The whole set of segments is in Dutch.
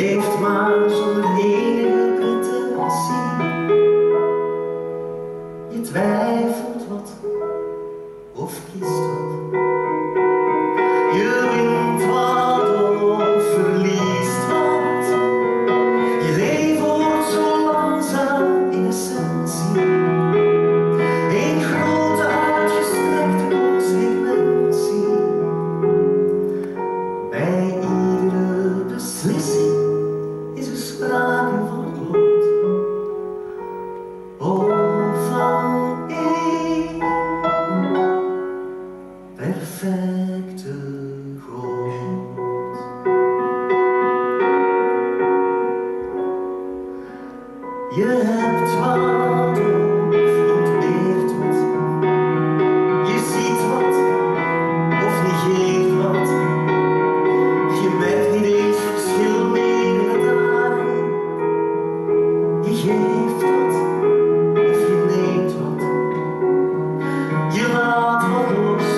leeft maar zonder enige pretentie. Je twijfelt wat of kiest wat. Je wint wat of verliest wat. Je leven wordt zo langzaam in essentie. Een grote uitgestrekte consequentie. Bij iedere beslissing is er sprake van het lot. Of van één perfecte God. Je hebt wat of ontbeert wat. Je ziet wat of negeert wat. Je merkt niet eens verschil meer in de dagen. Je geeft wat of je neemt wat. Je laat wat los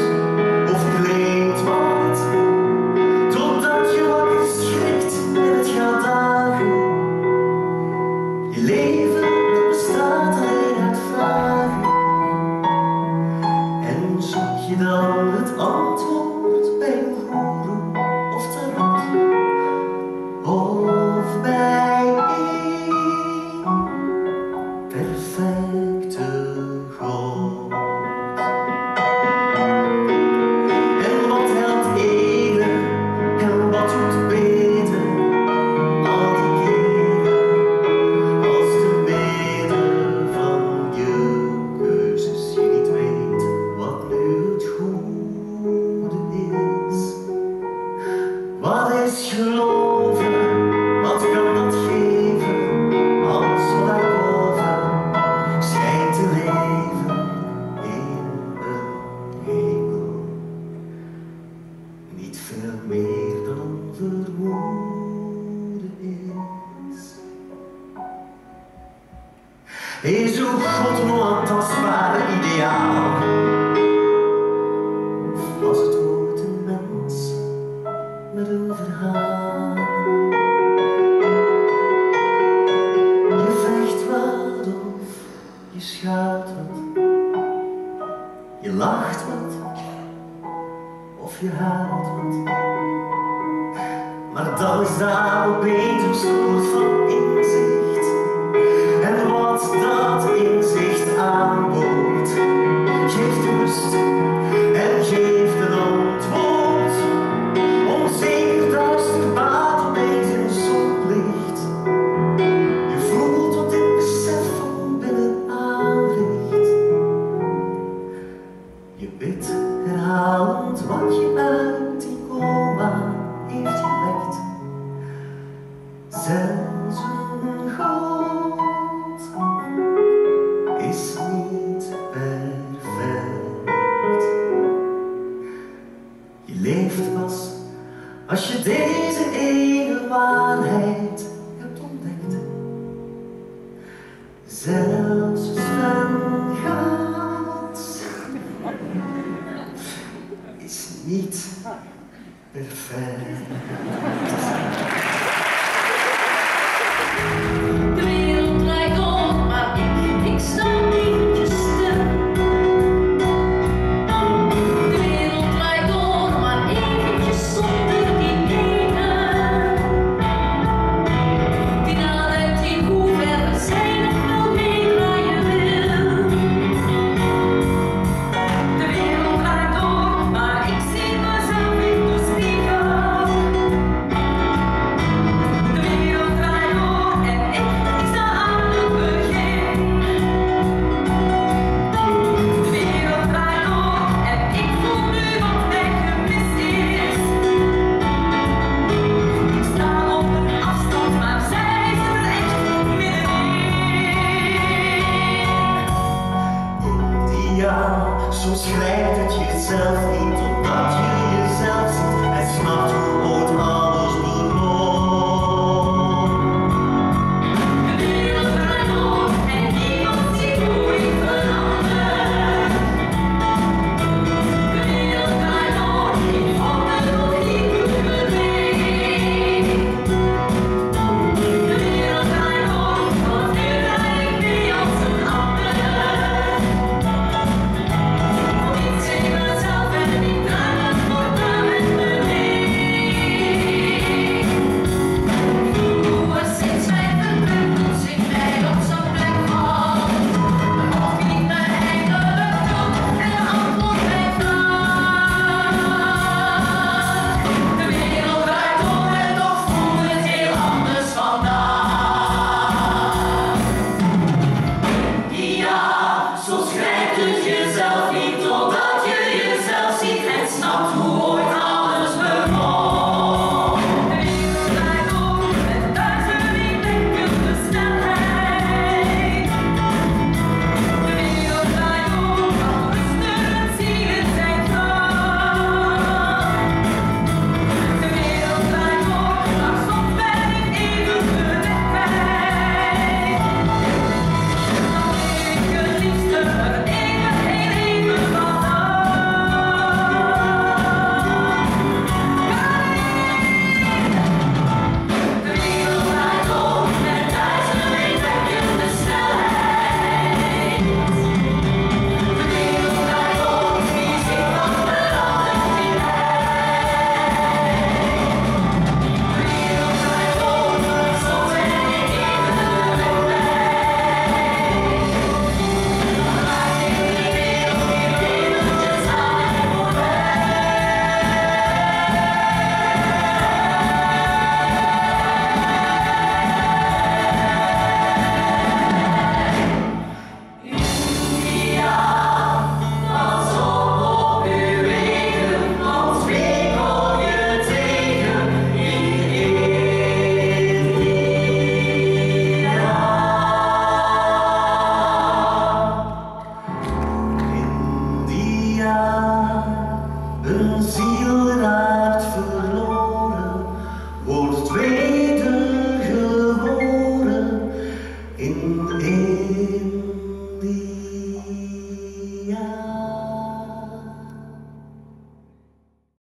of claimt wat. Totdat je wakker schrikt en het gaat dagen. Je leven dat bestaat alleen uit vragen. En zoek je dan het antwoord bij een goeroe of tarot. Of bij één perfecte God. En wat helpt eerder en wat doet beter? Al die keren als te midden van je keuzes je niet weet wat nu het goede is. Wat is geloven? Wat kan dat geven? Als wat daarboven schijnt te leven in een hemel. Niet veel meer dan vermoeden is. Is uw God een onaantastbare ideaal? Of was het ooit een mens met een verhaal? Je vecht wat of je schuilt wat. Je lacht wat of je huilt wat. Maar dan is daar opeens een soort van inzicht. En wat dat inzicht aanboort, geeft rust en geeft een antwoord. Onzeker duister baat opeens in een zonlicht. Je voelt wat dit besef van binnen aanricht. Je bidt herhalend wat je uit die coma heeft gewekt. Zelfs een